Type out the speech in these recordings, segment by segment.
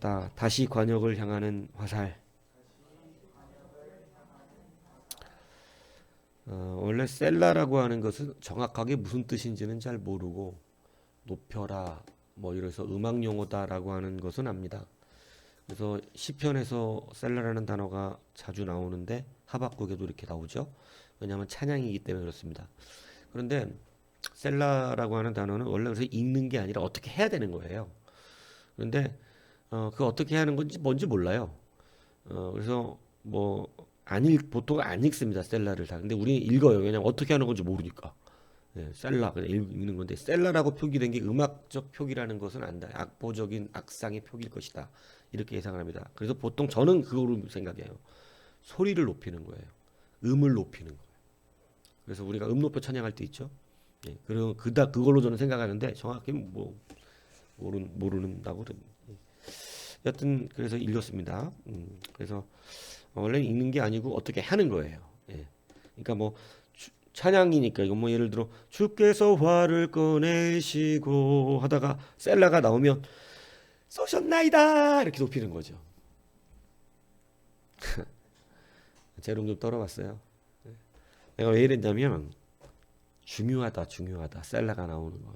봅시다. 다시 관역을 향하는 화살. 원래 셀라라고 하는 것은 정확하게 무슨 뜻인지는 잘 모르고 높여라 뭐 이래서 음악 용어다라고 하는 것은 압니다. 그래서 시편에서 셀라라는 단어가 자주 나오는데 하박국에도 이렇게 나오죠. 왜냐하면 찬양이기 때문에 그렇습니다. 그런데 셀라라고 하는 단어는 원래 그래서 읽는 게 아니라 어떻게 해야 되는 거예요. 그런데 그 어떻게 하는 건지 뭔지 몰라요. 그래서 뭐 보통 안 읽습니다. 셀라를 다. 근데 우리는 읽어요. 왜냐면 어떻게 하는 건지 모르니까. 예, 셀라 그냥 읽는 건데 셀라라고 표기된 게 음악적 표기라는 것은 안다. 악보적인 악상의 표기일 것이다. 이렇게 예상을 합니다. 그래서 보통 저는 그거로 생각해요. 소리를 높이는 거예요. 음을 높이는 거예요. 그래서 우리가 음 높여 찬양할 때 있죠. 예, 그리고 그걸로 저는 생각하는데 정확히 뭐 모르는다고 그럽니다. 여튼 그래서 읽었습니다. 그래서 원래 읽는 게 아니고 어떻게 하는 거예요. 예. 그러니까 뭐 찬양이니까 이거 뭐 예를 들어 주께서 활을 꺼내시고 하다가 셀라가 나오면 쏘셨나이다 이렇게 높이는 거죠. 재롱 좀 떨어봤어요. 내가 왜 이랬냐면 중요하다 셀라가 나오는 건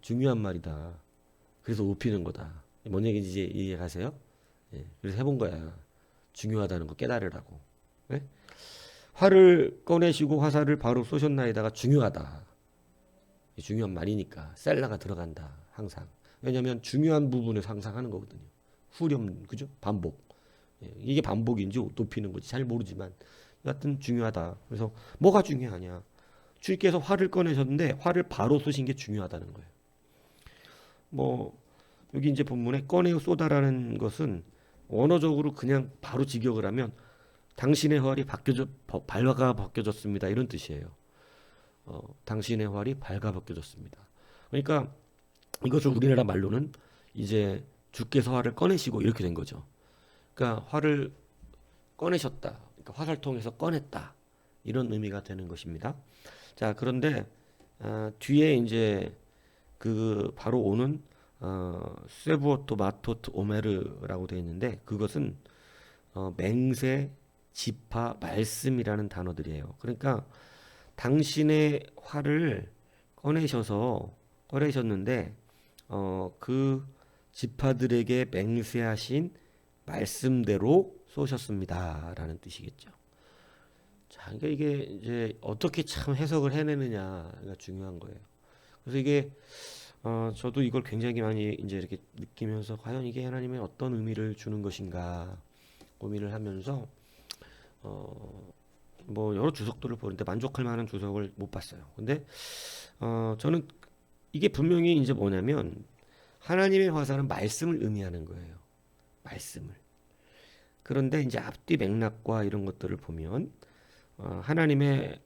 중요한 말이다. 그래서 높이는 거다. 뭔 얘기인지 이해가세요? 예, 그래서 해본 거야. 중요하다는 거 깨달으라고. 예? 활을 꺼내시고 화살을 바로 쏘셨나이다가 중요하다. 중요한 말이니까 셀라가 들어간다. 항상. 왜냐하면 중요한 부분에서 항상 하는 거거든요. 후렴 그죠? 반복. 예, 이게 반복인지 높이는 건지 잘 모르지만 여하튼 중요하다. 그래서 뭐가 중요하냐? 주께서 활을 꺼내셨는데 활을 바로 쏘신 게 중요하다는 거예요. 뭐 여기 이제 본문에 꺼내어 쏘다라는 것은 원어적으로 그냥 바로 직역을 하면 당신의 활이 발가 벗겨졌습니다. 이런 뜻이에요. 당신의 활이 발가 벗겨졌습니다. 그러니까 이것을 우리나라 말로는 이제 주께서 활을 꺼내시고 이렇게 된 거죠. 그러니까 활을 꺼내셨다. 그러니까 화살통에서 꺼냈다. 이런 의미가 되는 것입니다. 자, 그런데 뒤에 이제 그 바로 오는 세부오토 마토트 오메르라고 되어 있는데 그것은 맹세, 지파, 말씀이라는 단어들이에요. 그러니까 당신의 활을 꺼내셨는데 그 지파들에게 맹세하신 말씀대로 쏘셨습니다라는 뜻이겠죠. 자, 그러니까 이게 이제 어떻게 참 해석을 해내느냐가 중요한 거예요. 그래서 이게 저도 이걸 굉장히 많이 이제 이렇게 느끼면서 과연 이게 하나님의 어떤 의미를 주는 것인가 고민을 하면서 뭐 여러 주석들을 보는데 만족할 만한 주석을 못 봤어요. 근데 저는 이게 분명히 이제 뭐냐면 하나님의 화살은 말씀을 의미하는 거예요. 말씀을. 그런데 이제 앞뒤 맥락과 이런 것들을 보면 하나님의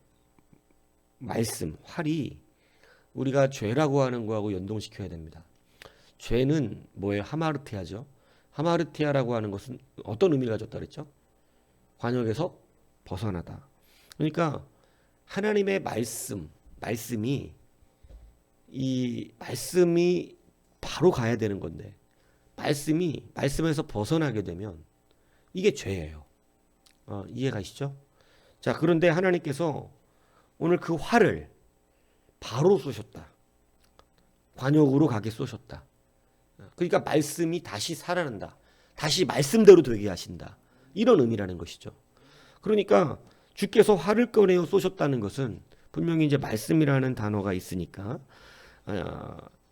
말씀, 활이 우리가 죄라고 하는 거하고 연동시켜야 됩니다. 죄는 뭐예요? 하마르티아죠. 하마르티아라고 하는 것은 어떤 의미를 가졌다 그랬죠? 관역에서 벗어나다. 그러니까 하나님의 말씀이 이 말씀이 바로 가야 되는 건데 말씀에서 벗어나게 되면 이게 죄예요. 이해가시죠? 자, 그런데 하나님께서 오늘 그 활을 바로 쏘셨다. 관역으로 가게 쏘셨다. 그러니까 말씀이 다시 살아난다. 다시 말씀대로 되게 하신다. 이런 의미라는 것이죠. 그러니까 주께서 활을 꺼내어 쏘셨다는 것은 분명히 이제 말씀이라는 단어가 있으니까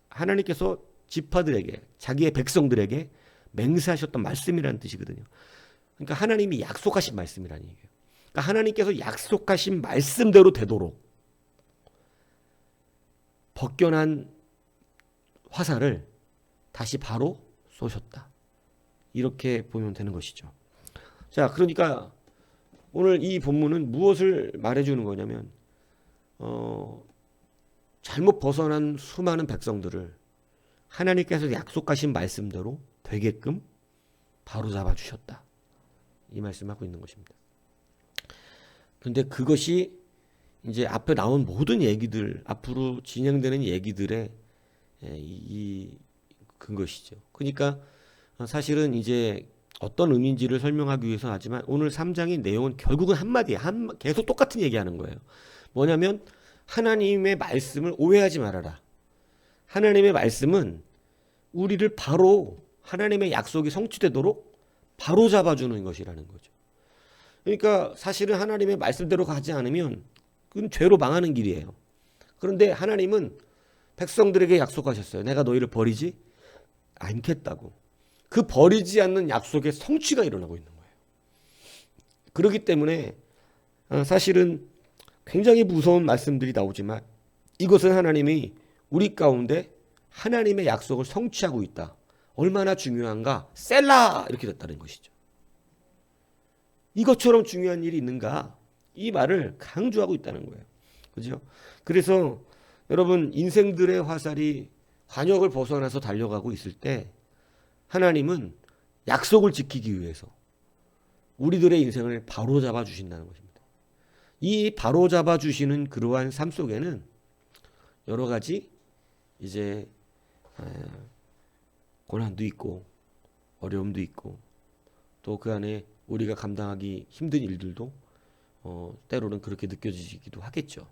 하나님께서 지파들에게 자기의 백성들에게 맹세하셨던 말씀이라는 뜻이거든요. 그러니까 하나님이 약속하신 말씀이라는 얘기예요. 그러니까 하나님께서 약속하신 말씀대로 되도록 벗겨난 화살을 다시 바로 쏘셨다. 이렇게 보면 되는 것이죠. 자, 그러니까 오늘 이 본문은 무엇을 말해주는 거냐면 잘못 벗어난 수많은 백성들을 하나님께서 약속하신 말씀대로 되게끔 바로잡아 주셨다. 이 말씀하고 있는 것입니다. 그런데 그것이 이제 앞에 나온 모든 얘기들, 앞으로 진행되는 얘기들의 이 근것이죠. 그러니까 사실은 이제 어떤 의미인지를 설명하기 위해서 하지만 오늘 3장의 내용은 결국은 한마디에 계속 똑같은 얘기하는 거예요. 뭐냐면 하나님의 말씀을 오해하지 말아라. 하나님의 말씀은 우리를 바로 하나님의 약속이 성취되도록 바로 잡아주는 것이라는 거죠. 그러니까 사실은 하나님의 말씀대로 가지 않으면 그건 죄로 망하는 길이에요. 그런데 하나님은 백성들에게 약속하셨어요. 내가 너희를 버리지 않겠다고. 그 버리지 않는 약속의 성취가 일어나고 있는 거예요. 그렇기 때문에 사실은 굉장히 무서운 말씀들이 나오지만 이것은 하나님이 우리 가운데 하나님의 약속을 성취하고 있다. 얼마나 중요한가? 셀라! 이렇게 됐다는 것이죠. 이것처럼 중요한 일이 있는가? 이 말을 강조하고 있다는 거예요. 그죠? 그래서 여러분 인생들의 화살이 관역을 벗어나서 달려가고 있을 때 하나님은 약속을 지키기 위해서 우리들의 인생을 바로잡아 주신다는 것입니다. 이 바로잡아 주시는 그러한 삶 속에는 여러 가지 이제 고난도 있고 어려움도 있고 또 그 안에 우리가 감당하기 힘든 일들도 때로는 그렇게 느껴지기도 하겠죠.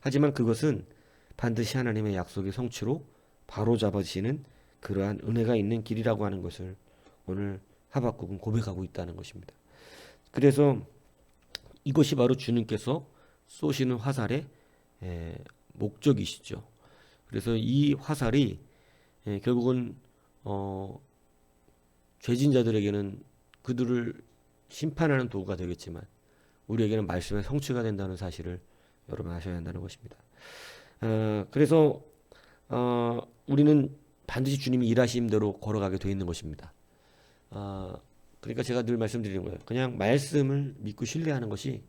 하지만 그것은 반드시 하나님의 약속의 성취로 바로잡아지는 그러한 은혜가 있는 길이라고 하는 것을 오늘 하박국은 고백하고 있다는 것입니다. 그래서 이것이 바로 주님께서 쏘시는 화살의 목적이시죠. 그래서 이 화살이 결국은 죄진 자들에게는 그들을 심판하는 도구가 되겠지만 우리에게는 말씀의 성취가 된다는 사실을 여러분 아셔야 한다는 것입니다. 그래서 우리는 반드시 주님이 일하신 대로 걸어가게 되어 있는 것입니다. 그러니까 제가 늘 말씀드리는 거예요. 그냥 말씀을 믿고 신뢰하는 것이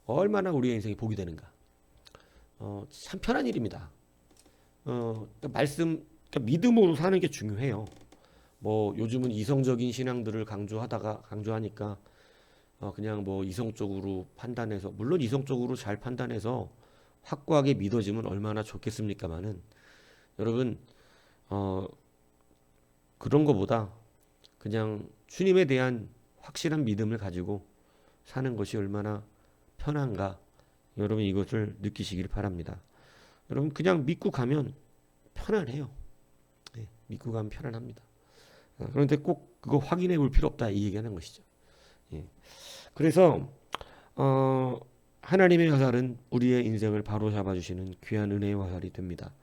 얼마나 우리의 인생이 복이 되는가. 참 편한 일입니다. 그러니까 그러니까 믿음으로 사는 게 중요해요. 뭐 요즘은 이성적인 신앙들을 강조하니까 그냥 뭐 이성적으로 판단해서 물론 이성적으로 잘 판단해서 확고하게 믿어지면 얼마나 좋겠습니까마는 여러분 그런 거보다 그냥 주님에 대한 확실한 믿음을 가지고 사는 것이 얼마나 편한가 여러분 이것을 느끼시길 바랍니다. 여러분 그냥 믿고 가면 편안해요. 네, 믿고 가면 편안합니다. 그런데 꼭 그거 확인해 볼 필요 없다 이 얘기하는 것이죠. 예. 그래서 하나님의 화살은 우리의 인생을 바로 잡아주시는 귀한 은혜의 화살이 됩니다.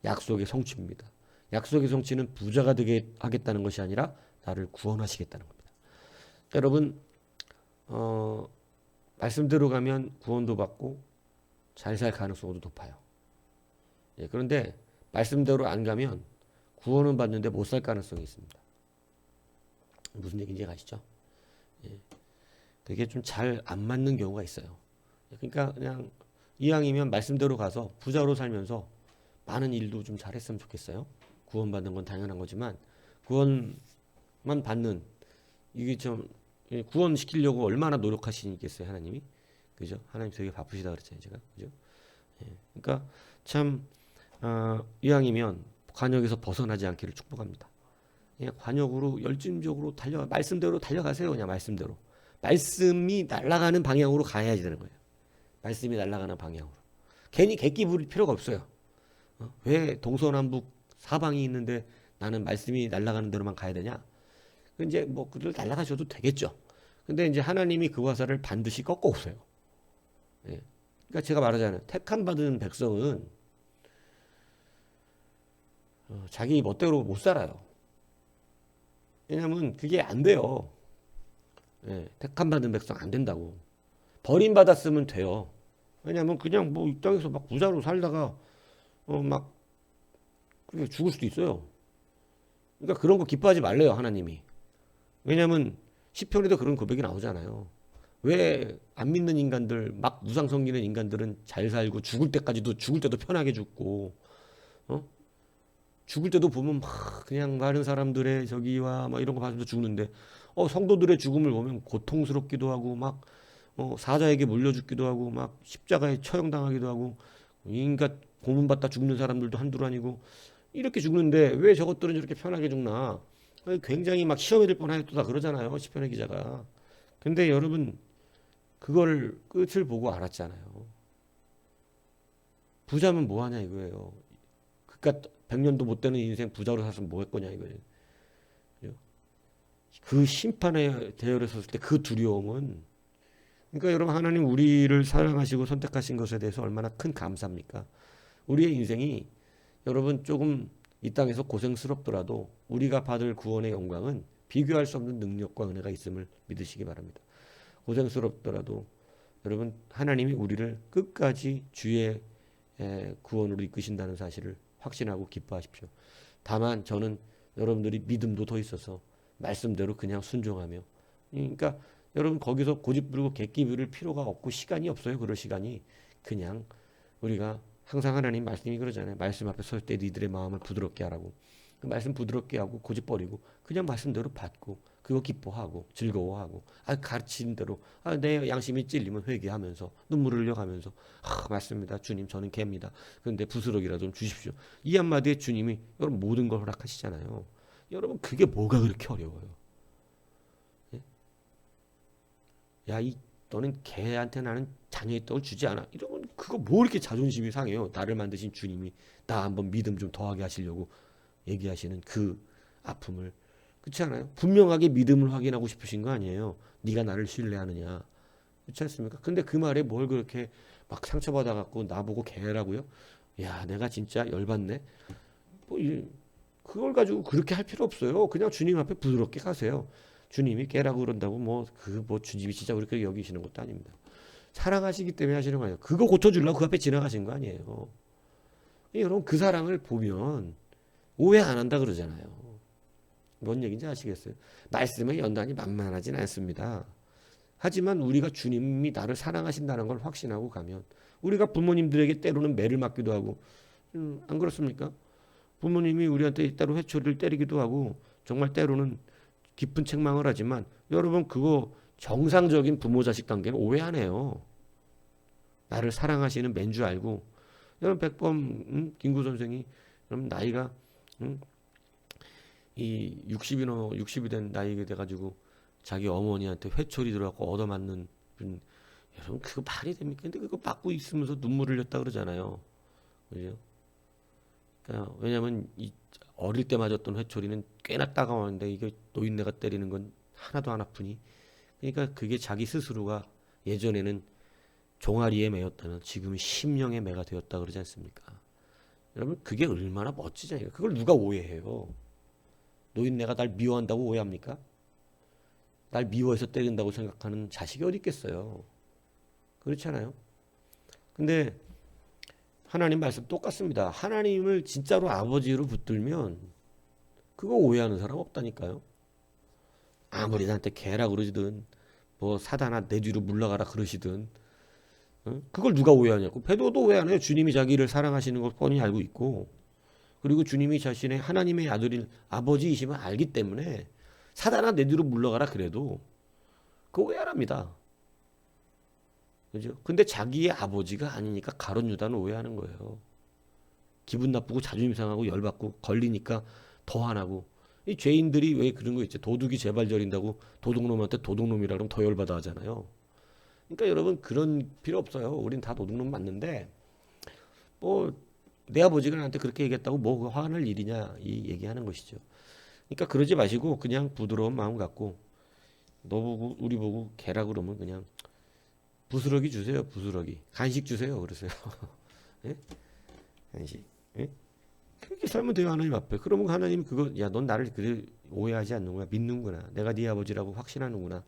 약속의 성취입니다. 약속의 성취는 부자가 되게 하겠다는 것이 아니라 나를 구원하시겠다는 겁니다. 여러분 말씀대로 가면 구원도 받고 잘 살 가능성도 높아요. 예, 그런데 말씀대로 안 가면 구원은 받는데 못 살 가능성이 있습니다. 무슨 얘기인지 아시죠? 예, 그게 좀 잘 안 맞는 경우가 있어요. 그러니까 그냥 이왕이면 말씀대로 가서 부자로 살면서 많은 일도 좀 잘했으면 좋겠어요. 구원받는 건 당연한 거지만 구원만 받는 이게 좀 구원시키려고 얼마나 노력하시겠어요 하나님이. 그죠? 하나님 되게 바쁘시다 그랬잖아요 제가. 그죠? 예, 그러니까 참 이왕이면 관역에서 벗어나지 않기를 축복합니다. 예, 관역으로 열심적으로 말씀대로 달려가세요. 그냥 말씀대로. 말씀이 날아가는 방향으로 가야지 되는 거예요. 말씀이 날아가는 방향으로. 괜히 객기 부릴 필요가 없어요. 왜 동서남북 사방이 있는데 나는 말씀이 날아가는 대로만 가야 되냐? 이제 뭐 그들 날아가셔도 되겠죠. 근데 이제 하나님이 그 화살을 반드시 꺾어 오세요. 예. 그러니까 제가 말하잖아요. 택함 받은 백성은 자기 멋대로 못 살아요. 왜냐면 그게 안 돼요. 예, 택함 받은 백성 안 된다고. 버림받았으면 돼요. 왜냐면 그냥 뭐 이 땅에서 막 부자로 살다가 막 죽을 수도 있어요. 그러니까 그런 거 기뻐하지 말래요 하나님이. 왜냐면 시편에도 그런 고백이 나오잖아요. 왜 안 믿는 인간들 막 우상 섬기는 인간들은 잘 살고 죽을 때도 편하게 죽고 죽을 때도 보면 막 그냥 많은 사람들의 저기와 막 이런 거 봐주면서 죽는데 성도들의 죽음을 보면 고통스럽기도 하고 막 사자에게 물려 죽기도 하고 막 십자가에 처형당하기도 하고 인간 고문받다 죽는 사람들도 한둘 아니고 이렇게 죽는데 왜 저것들은 저렇게 편하게 죽나? 굉장히 막 시험에 들 뻔하였다 그러잖아요. 시편의 기자가. 근데 여러분 그걸 끝을 보고 알았잖아요. 부자면 뭐 하냐 이거예요. 그러니까 100년도 못 되는 인생 부자로 살았으면 뭐 했거냐 이거예요. 그 심판에 대열에 섰을 때 그 두려움은, 그러니까 여러분 하나님 우리를 사랑하시고 선택하신 것에 대해서 얼마나 큰 감사입니까? 우리의 인생이 여러분 조금 이 땅에서 고생스럽더라도 우리가 받을 구원의 영광은 비교할 수 없는 능력과 은혜가 있음을 믿으시기 바랍니다. 고생스럽더라도 여러분 하나님이 우리를 끝까지 주의 구원으로 이끄신다는 사실을 확신하고 기뻐하십시오. 다만 저는 여러분들이 믿음도 더 있어서 말씀대로 그냥 순종하며, 그러니까 여러분 거기서 고집 부리고 객기 부릴 필요가 없고 시간이 없어요. 그럴 시간이. 그냥 우리가 항상 하나님 말씀이 그러잖아요. 말씀 앞에 설 때 니들의 마음을 부드럽게 하라고. 그 말씀 부드럽게 하고 고집 버리고 그냥 말씀대로 받고 그거 기뻐하고 즐거워하고, 가르치는 대로 내 양심이 찔리면 회개하면서 눈물을 흘려가면서 맞습니다. 주님 저는 개입니다. 그런데 부스러기라도 좀 주십시오. 이 한마디에 주님이 여러분 모든 걸 허락하시잖아요. 여러분 그게 뭐가 그렇게 어려워요? 예? 야, 너는 개한테 나는 자녀의 떡을 주지 않아. 이러면 그거 뭐 이렇게 자존심이 상해요? 나를 만드신 주님이 나 한번 믿음 좀 더하게 하시려고 얘기하시는 그 아픔을. 그렇지 않아요? 분명하게 믿음을 확인하고 싶으신 거 아니에요? 네가 나를 신뢰하느냐. 그렇지 않습니까? 근데 그 말에 뭘 그렇게 막 상처받아 갖고 나보고 개라고요? 야, 내가 진짜 열받네. 뭐 그걸 가지고 그렇게 할 필요 없어요. 그냥 주님 앞에 부드럽게 가세요. 주님이 깨라고 그런다고 뭐 주님이 진짜 그렇게 여기시는 것도 아닙니다. 사랑하시기 때문에 하시는 거 아니에요. 그거 고쳐주려고 그 앞에 지나가신 거 아니에요. 여러분 그 사랑을 보면 오해 안 한다 그러잖아요. 뭔 얘기인지 아시겠어요? 말씀의 연단이 만만하진 않습니다. 하지만 우리가 주님이 나를 사랑하신다는 걸 확신하고 가면, 우리가 부모님들에게 때로는 매를 맞기도 하고, 안 그렇습니까? 부모님이 우리한테 때로 회초리를 때리기도 하고 정말 때로는 깊은 책망을 하지만 여러분 그거 정상적인 부모 자식 관계는 오해 안 해요. 나를 사랑하시는 맨 줄 알고. 여러분 백범 김구 선생이 그럼 나이가 이 60이 된 나이가 돼가지고 자기 어머니한테 회초리 들어갖고 얻어맞는, 여러분 그거 말이 됩니까? 근데 그거 받고 있으면서 눈물을 흘렸다 그러잖아요. 그죠? 그러니까 왜냐하면 이 어릴 때 맞았던 회초리는 꽤나 따가웠는데 이게 노인네가 때리는 건 하나도 안 아프니. 그러니까 그게 자기 스스로가 예전에는 종아리에 매였다면 지금은 심령의 매가 되었다 그러지 않습니까? 여러분 그게 얼마나 멋지잖아요. 그걸 누가 오해해요? 노인네가 날 미워한다고 오해합니까? 날 미워해서 때린다고 생각하는 자식이 어디 있겠어요? 그렇잖아요. 근데 하나님 말씀 똑같습니다. 하나님을 진짜로 아버지로 붙들면 그거 오해하는 사람 없다니까요. 아무리 나한테 개라 그러시든 뭐 사단아 내 뒤로 물러가라 그러시든, 그걸 누가 오해하냐고. 베드로도 오해 안 해요. 주님이 자기를 사랑하시는 걸 뻔히 알고 있고, 그리고 주님이 자신의 하나님의 아들인 아버지이심을 알기 때문에 사단아 내 뒤로 물러가라 그래도 그거 오해 안 합니다. 그죠? 근데 자기의 아버지가 아니니까 가룟 유다는 오해하는 거예요. 기분 나쁘고 자존심 상하고 열받고 걸리니까 더 화나고. 이 죄인들이 왜 그런 거 있죠? 도둑이 재발 저린다고 도둑놈한테 도둑놈이라 그러면 더 열받아 하잖아요. 그러니까 여러분 그런 필요 없어요. 우린 다 도둑놈 맞는데 뭐 내 아버지가 나한테 그렇게 얘기했다고 뭐 화낼 일이냐 이 얘기하는 것이죠. 그러니까 그러지 마시고 그냥 부드러운 마음 갖고, 너 보고 우리 보고 개라 그러면 그냥 부스러기 주세요. 부스러기 간식 주세요. 그러세요. 예? 간식. 예? 그렇게 살면 돼요. 하나님 앞에. 그러면 하나님 그거, 야 넌 나를 그래 오해하지 않는구나, 믿는구나, 내가 네 아버지라고 확신하는구나,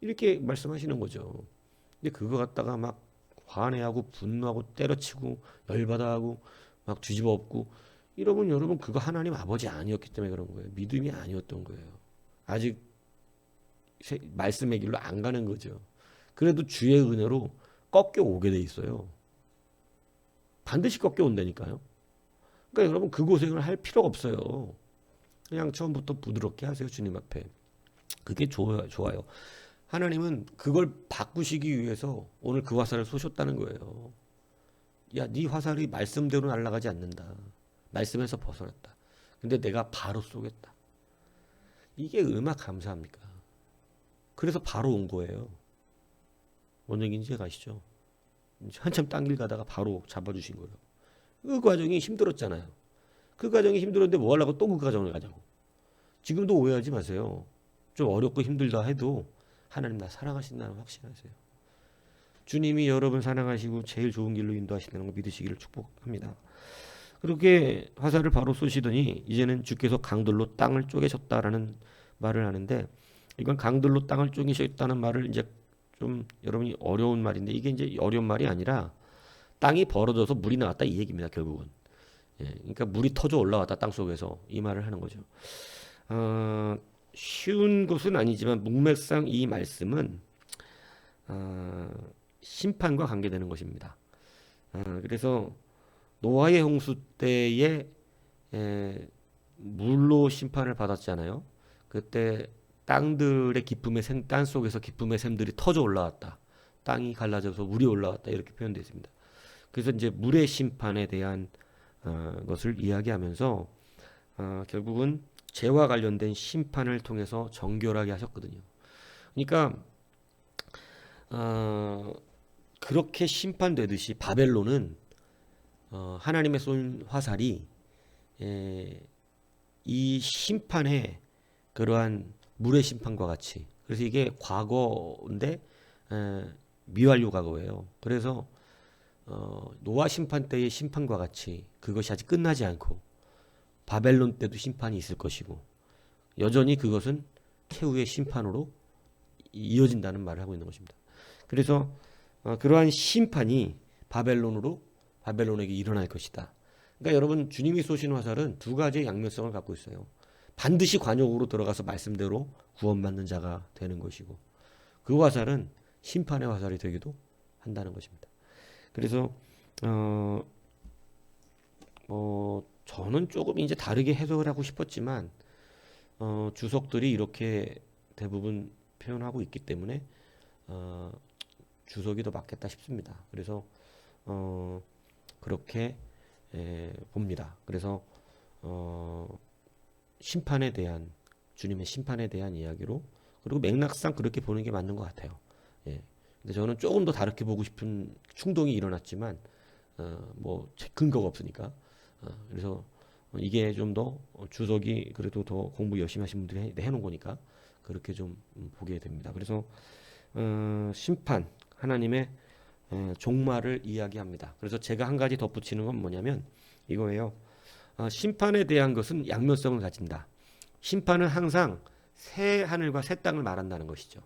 이렇게 말씀하시는 거죠. 근데 그거 갖다가 막 화내하고 분노하고 때려치고 열받아하고 막 뒤집어 엎고 이러면 여러분 그거 하나님 아버지 아니었기 때문에 그런 거예요. 믿음이 아니었던 거예요. 아직 말씀의 길로 안 가는 거죠. 그래도 주의 은혜로 꺾여 오게 돼 있어요. 반드시 꺾여 온다니까요. 그러니까 여러분 그 고생을 할 필요가 없어요. 그냥 처음부터 부드럽게 하세요. 주님 앞에. 그게 좋아요. 하나님은 그걸 바꾸시기 위해서 오늘 그 화살을 쏘셨다는 거예요. 야, 네 화살이 말씀대로 날아가지 않는다. 말씀에서 벗어났다. 근데 내가 바로 쏘겠다. 이게 얼마나 감사합니까? 그래서 바로 온 거예요. 뭔 얘기인지 아시죠? 한참 딴 길 가다가 바로 잡아주신 거예요. 그 과정이 힘들었잖아요. 그 과정이 힘들었는데 뭐 하려고 또 그 과정을 가냐고. 지금도 오해하지 마세요. 좀 어렵고 힘들다 해도 하나님 나 사랑하신다는 확신하세요. 주님이 여러분 사랑하시고 제일 좋은 길로 인도하신다는 거 믿으시기를 축복합니다. 그렇게 화살을 바로 쏘시더니 이제는 주께서 강들로 땅을 쪼개셨다라는 말을 하는데, 이건 강들로 땅을 쪼개셨다는 말을 이제 좀 여러분이 어려운 말인데, 이게 이제 어려운 말이 아니라 땅이 벌어져서 물이 나왔다 이 얘기입니다. 결국은. 예, 그러니까 물이 터져 올라왔다 땅 속에서, 이 말을 하는 거죠. 쉬운 것은 아니지만 문맥상 이 말씀은 심판과 관계되는 것입니다. 그래서 노아의 홍수 때에 물로 심판을 받았잖아요. 그때 땅들의 기쁨의 샘, 땅 속에서 기쁨의 샘들이 터져 올라왔다. 땅이 갈라져서 물이 올라왔다. 이렇게 표현되어 있습니다. 그래서 이제 물의 심판에 대한 것을 이야기하면서 결국은 죄와 관련된 심판을 통해서 정결하게 하셨거든요. 그러니까 그렇게 심판되듯이 바벨론은 하나님의 쏜 화살이 이 심판의 그러한 물의 심판과 같이, 그래서 이게 과거인데 미완료 과거예요. 그래서 노아 심판 때의 심판과 같이 그것이 아직 끝나지 않고 바벨론 때도 심판이 있을 것이고, 여전히 그것은 최후의 심판으로 이어진다는 말을 하고 있는 것입니다. 그래서 그러한 심판이 바벨론에게 일어날 것이다. 그러니까 여러분, 주님이 쏘신 화살은 두 가지의 양면성을 갖고 있어요. 반드시 관역으로 들어가서 말씀대로 구원받는 자가 되는 것이고, 그 화살은 심판의 화살이 되기도 한다는 것입니다. 그래서 저는 조금 이제 다르게 해석을 하고 싶었지만 주석들이 이렇게 대부분 표현하고 있기 때문에 주석이 더 맞겠다 싶습니다. 그래서 그렇게 봅니다. 그래서 심판에 대한, 주님의 심판에 대한 이야기로, 그리고 맥락상 그렇게 보는 게 맞는 것 같아요. 예. 근데 저는 조금 더 다르게 보고 싶은 충동이 일어났지만 뭐 근거가 없으니까. 그래서 이게 좀 더 주석이 그래도 더 공부 열심히 하신 분들이 해놓은 거니까 그렇게 좀 보게 됩니다. 그래서 심판, 하나님의 종말을 이야기합니다. 그래서 제가 한 가지 덧붙이는 건 뭐냐면 이거예요. 심판에 대한 것은 양면성을 가진다. 심판은 항상 새 하늘과 새 땅을 말한다는 것이죠.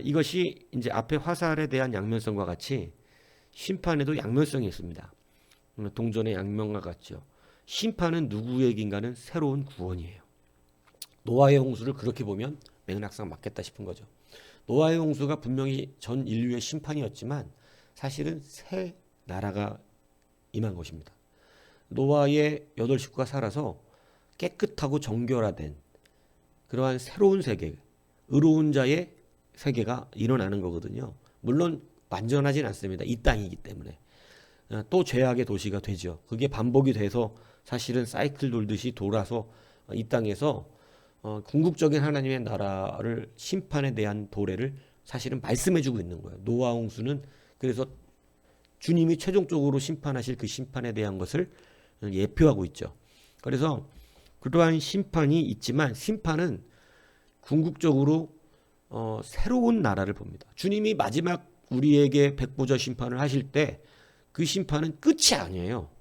이것이 이제 앞에 화살에 대한 양면성과 같이 심판에도 양면성이 있습니다. 동전의 양면과 같죠. 심판은 누구에게인가는 새로운 구원이에요. 노아의 홍수를 그렇게 보면 맥락상 맞겠다 싶은 거죠. 노아의 홍수가 분명히 전 인류의 심판이었지만 사실은 새 나라가 임한 것입니다. 노아의 8 식구가 살아서 깨끗하고 정결화된 그러한 새로운 세계, 의로운 자의 세계가 일어나는 거거든요. 물론 완전하진 않습니다. 이 땅이기 때문에. 또 죄악의 도시가 되죠. 그게 반복이 돼서 사실은 사이클 돌듯이 돌아서 이 땅에서 궁극적인 하나님의 나라를, 심판에 대한 도래를 사실은 말씀해주고 있는 거예요. 노아 홍수는 그래서 주님이 최종적으로 심판하실 그 심판에 대한 것을 예표하고 있죠. 그래서 그러한 심판이 있지만 심판은 궁극적으로 새로운 나라를 봅니다. 주님이 마지막 우리에게 백보자 심판을 하실 때 그 심판은 끝이 아니에요.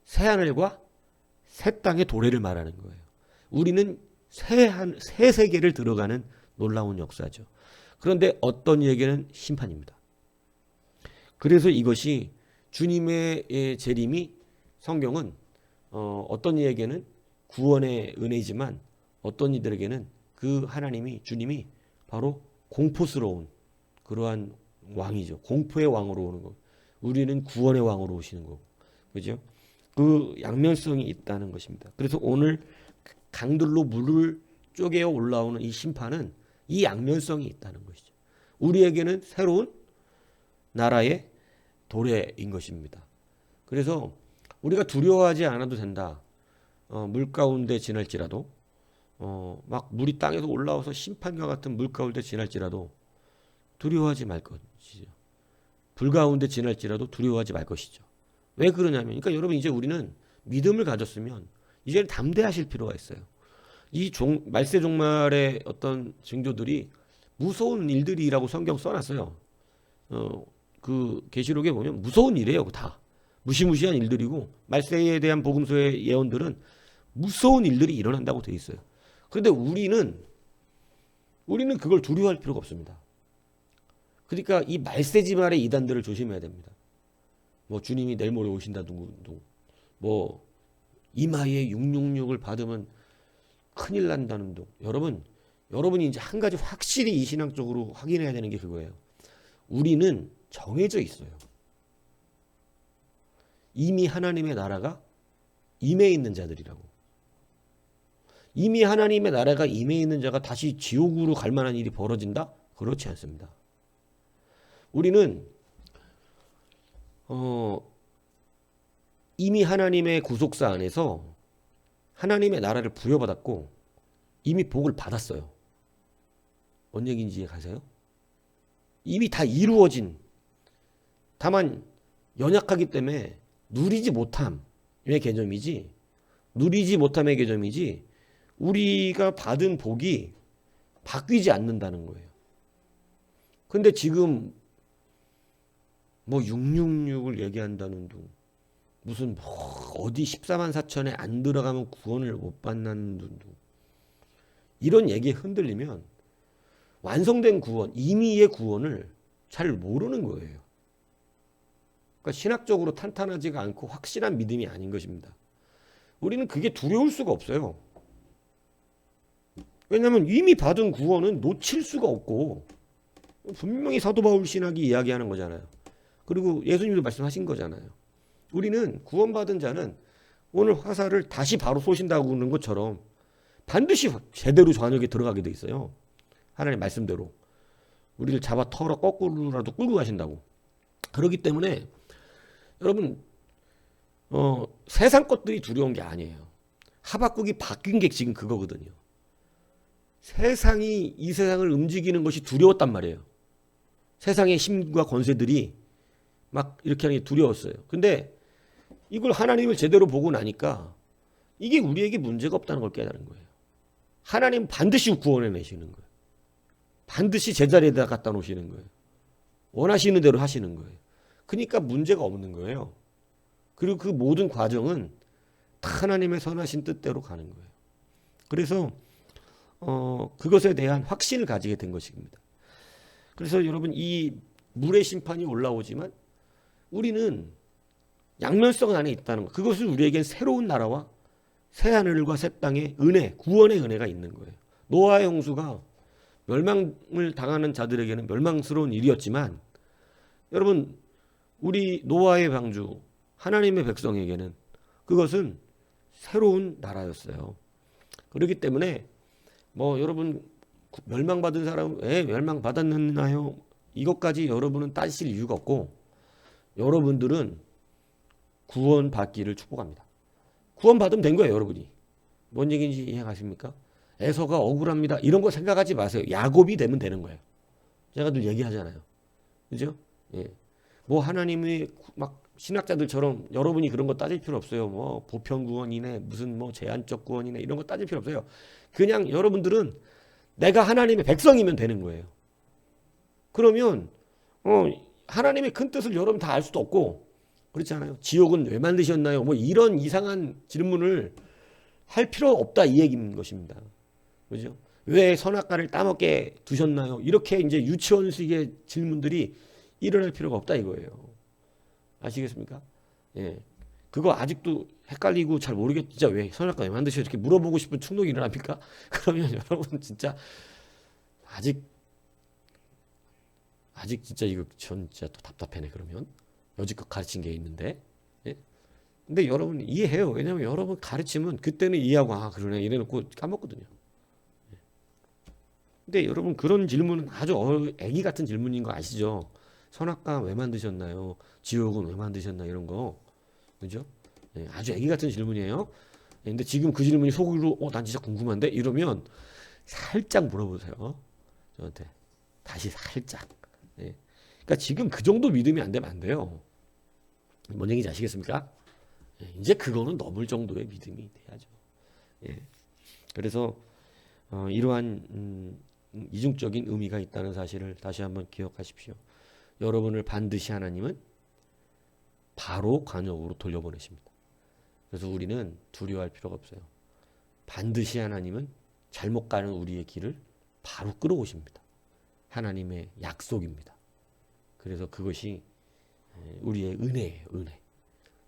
새 하늘과 새 땅의 도래를 말하는 거예요. 우리는 새 세계를 들어가는 놀라운 역사죠. 그런데 어떤 이에게는 심판입니다. 그래서 이것이 주님의 재림이, 성경은 어떤 이에게는 구원의 은혜이지만 어떤 이들에게는 그 하나님이, 주님이 바로 공포스러운 그러한 왕이죠. 공포의 왕으로 오는 거. 우리는 구원의 왕으로 오시는 거고, 그죠? 그 양면성이 있다는 것입니다. 그래서 오늘 강들로 물을 쪼개어 올라오는 이 심판은 이 양면성이 있다는 것이죠. 우리에게는 새로운 나라의 도래인 것입니다. 그래서 우리가 두려워하지 않아도 된다. 물 가운데 지날지라도 막 물이 땅에서 올라와서 심판과 같은 물 가운데 지날지라도 두려워하지 말 것이죠. 불 가운데 지날지라도 두려워하지 말 것이죠. 왜 그러냐면, 그러니까 여러분 이제 우리는 믿음을 가졌으면 이제는 담대하실 필요가 있어요. 이 말세 종말의 어떤 징조들이 무서운 일들이라고 성경 써놨어요. 그 계시록에 보면 무서운 일이에요, 다. 무시무시한 일들이고 말세에 대한 복음서의 예언들은 무서운 일들이 일어난다고 돼 있어요. 그런데 우리는 그걸 두려워할 필요가 없습니다. 그러니까 이 말세지말의 이단들을 조심해야 됩니다. 뭐 주님이 내일 모레 오신다든가, 뭐 이마에 666을 받으면 큰일 난다는 둥. 여러분이 이제 한 가지 확실히 이 신앙적으로 확인해야 되는 게 그거예요. 우리는 정해져 있어요. 이미 하나님의 나라가 임해 있는 자들이라고. 이미 하나님의 나라가 임해 있는 자가 다시 지옥으로 갈 만한 일이 벌어진다? 그렇지 않습니다. 우리는 이미 하나님의 구속사 안에서 하나님의 나라를 부여받았고 이미 복을 받았어요. 뭔 얘기인지 가세요? 이미 다 이루어진, 다만 연약하기 때문에 누리지 못함의 개념이지, 우리가 받은 복이 바뀌지 않는다는 거예요. 근데 지금 뭐 666을 얘기한다는 둥, 무슨 뭐 어디 14만 4천에 안 들어가면 구원을 못 받는 둥, 이런 얘기에 흔들리면 완성된 구원, 임의의 구원을 잘 모르는 거예요. 그러니까 신학적으로 탄탄하지가 않고 확실한 믿음이 아닌 것입니다. 우리는 그게 두려울 수가 없어요. 왜냐하면 이미 받은 구원은 놓칠 수가 없고, 분명히 사도 바울 신학이 이야기하는 거잖아요. 그리고 예수님도 말씀하신 거잖아요. 우리는 구원받은 자는 오늘 화살을 다시 바로 쏘신다고 하는 것처럼 반드시 제대로 저녁에 들어가게 돼 있어요. 하나님 말씀대로. 우리를 잡아 털어 거꾸로라도 끌고 가신다고. 그렇기 때문에 여러분, 세상 것들이 두려운 게 아니에요. 하박국이 바뀐 게 지금 그거거든요. 세상이 이 세상을 움직이는 것이 두려웠단 말이에요. 세상의 힘과 권세들이 막 이렇게 하는 게 두려웠어요. 근데 이걸 하나님을 제대로 보고 나니까 이게 우리에게 문제가 없다는 걸 깨달은 거예요. 하나님 반드시 구원해내시는 거예요. 반드시 제자리에다 갖다 놓으시는 거예요. 원하시는 대로 하시는 거예요. 그러니까 문제가 없는 거예요. 그리고 그 모든 과정은 다 하나님의 선하신 뜻대로 가는 거예요. 그래서 그것에 대한 확신을 가지게 된 것입니다. 그래서 여러분, 이 물의 심판이 올라오지만 우리는 양면성 안에 있다는 것. 그것은 우리에겐 새로운 나라와 새 하늘과 새 땅의 은혜, 구원의 은혜가 있는 거예요. 노아의 홍수가 멸망을 당하는 자들에게는 멸망스러운 일이었지만, 여러분, 우리 노아의 방주, 하나님의 백성에게는 그것은 새로운 나라였어요. 그렇기 때문에 뭐 여러분, 멸망받은 사람은 왜 멸망받았나요? 이것까지 여러분은 따지실 이유가 없고, 여러분들은 구원받기를 축복합니다. 구원받으면 된 거예요, 여러분이. 뭔 얘기인지 이해가십니까? 에서가 억울합니다, 이런 거 생각하지 마세요. 야곱이 되면 되는 거예요. 제가 늘 얘기하잖아요. 그죠? 예. 뭐 하나님이 막 신학자들처럼 여러분이 그런 거 따질 필요 없어요. 뭐 보편 구원이네, 무슨 뭐 제한적 구원이네, 이런 거 따질 필요 없어요. 그냥 여러분들은 내가 하나님의 백성이면 되는 거예요. 그러면 하나님의 큰 뜻을 여러분 다 알 수도 없고, 그렇지 않아요? 지옥은 왜 만드셨나요? 뭐 이런 이상한 질문을 할 필요 없다, 이 얘기인 것입니다. 그죠? 왜 선악과를 따먹게 두셨나요? 이렇게 이제 유치원식의 질문들이 일어날 필요가 없다, 이거예요. 아시겠습니까? 예. 그거 아직도 헷갈리고 잘 모르겠, 진짜 왜 선악과 왜 만드셔? 이렇게 물어보고 싶은 충동이 일어납니까? 그러면 여러분 진짜 아직 진짜 이거 전 진짜 또 답답해네. 그러면 여지껏 가르친 게 있는데, 예? 근데 여러분 이해해요. 왜냐면 여러분 가르치면 그때는 이해하고 아 그러네 이래놓고 까먹거든요. 예. 근데 여러분 그런 질문은 아주 애기 같은 질문인 거 아시죠? 선악과 왜 만드셨나요? 지옥은 왜 만드셨나, 이런 거. 그죠? 예, 아주 애기 같은 질문이에요. 근데 지금 그 질문이 속으로 난 진짜 궁금한데 이러면 살짝 물어보세요. 저한테 다시 살짝. 예. 그러니까 지금 그 정도 믿음이 안 되면 안 돼요. 뭔 얘기인지 아시겠습니까? 예, 이제 그거는 넘을 정도의 믿음이 돼야죠. 예. 그래서 이러한 이중적인 의미가 있다는 사실을 다시 한번 기억하십시오. 여러분을 반드시 하나님은 바로 관역으로 돌려보내십니다. 그래서 우리는 두려워할 필요가 없어요. 반드시 하나님은 잘못 가는 우리의 길을 바로 끌어오십니다. 하나님의 약속입니다. 그래서 그것이 우리의 은혜예요, 은혜.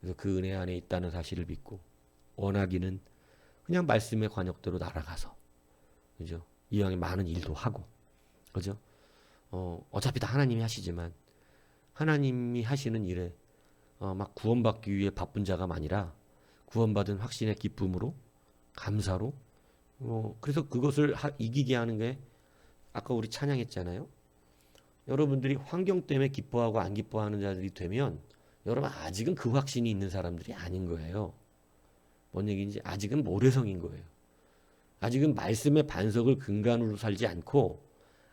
그래서 그 은혜 안에 있다는 사실을 믿고 원하기는 그냥 말씀의 관역대로 날아가서, 그죠? 이왕에 많은 일도 하고, 그죠? 어차피 다 하나님이 하시지만 하나님이 하시는 일에 막 구원받기 위해 바쁜 자가 아니라 구원받은 확신의 기쁨으로 감사로 그래서 그것을 이기게 하는 게 아까 우리 찬양했잖아요. 여러분들이 환경 때문에 기뻐하고 안 기뻐하는 자들이 되면 여러분 아직은 그 확신이 있는 사람들이 아닌 거예요. 뭔 얘기인지 아직은 모래성인 거예요. 아직은 말씀의 반석을 근간으로 살지 않고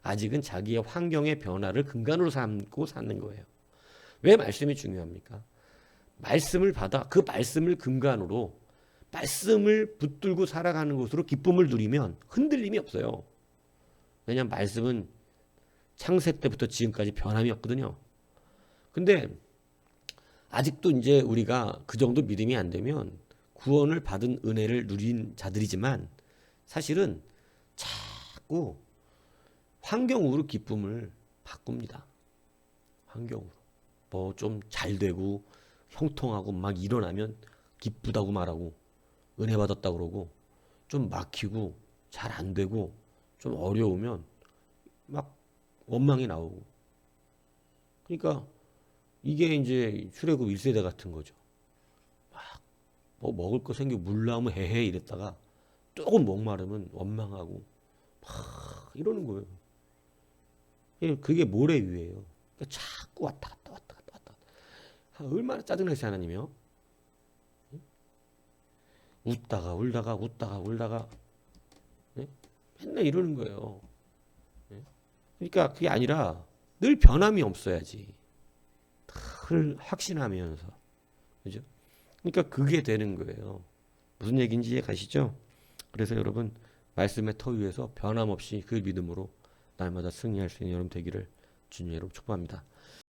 아직은 자기의 환경의 변화를 근간으로 삼고 사는 거예요. 왜 말씀이 중요합니까? 말씀을 받아 그 말씀을 근간으로 말씀을 붙들고 살아가는 것으로 기쁨을 누리면 흔들림이 없어요. 왜냐하면 말씀은 창세 때부터 지금까지 변함이 없거든요. 근데 아직도 이제 우리가 그 정도 믿음이 안 되면 구원을 받은 은혜를 누린 자들이지만 사실은 자꾸 환경으로 기쁨을 바꿉니다. 환경으로. 뭐 좀 잘 되고 형통하고 막 일어나면 기쁘다고 말하고 은혜 받았다 그러고 좀 막히고 잘 안 되고 좀 어려우면 막 원망이 나오고. 그러니까 이게 이제 출애굽 1세대 같은 거죠. 막 뭐 먹을 거 생기고 물 나오면 헤헤 이랬다가 조금 목마르면 원망하고 막 이러는 거예요. 그게 모래 위예요. 그러니까 자꾸 왔다 갔다 왔다 갔다 왔다 갔다. 얼마나 짜증나시 하나님이요. 웃다가 울다가 웃다가 울다가 맨날 이러는 거예요. 그러니까 그게 아니라 늘 변함이 없어야지. 늘 확신하면서. 그죠? 그러니까 그게 되는 거예요. 무슨 얘기인지 이해 가시죠? 그래서 여러분 말씀의 터 위에서 변함없이 그 믿음으로 날마다 승리할 수 있는 여러분 되기를 주님 여러분 축복합니다.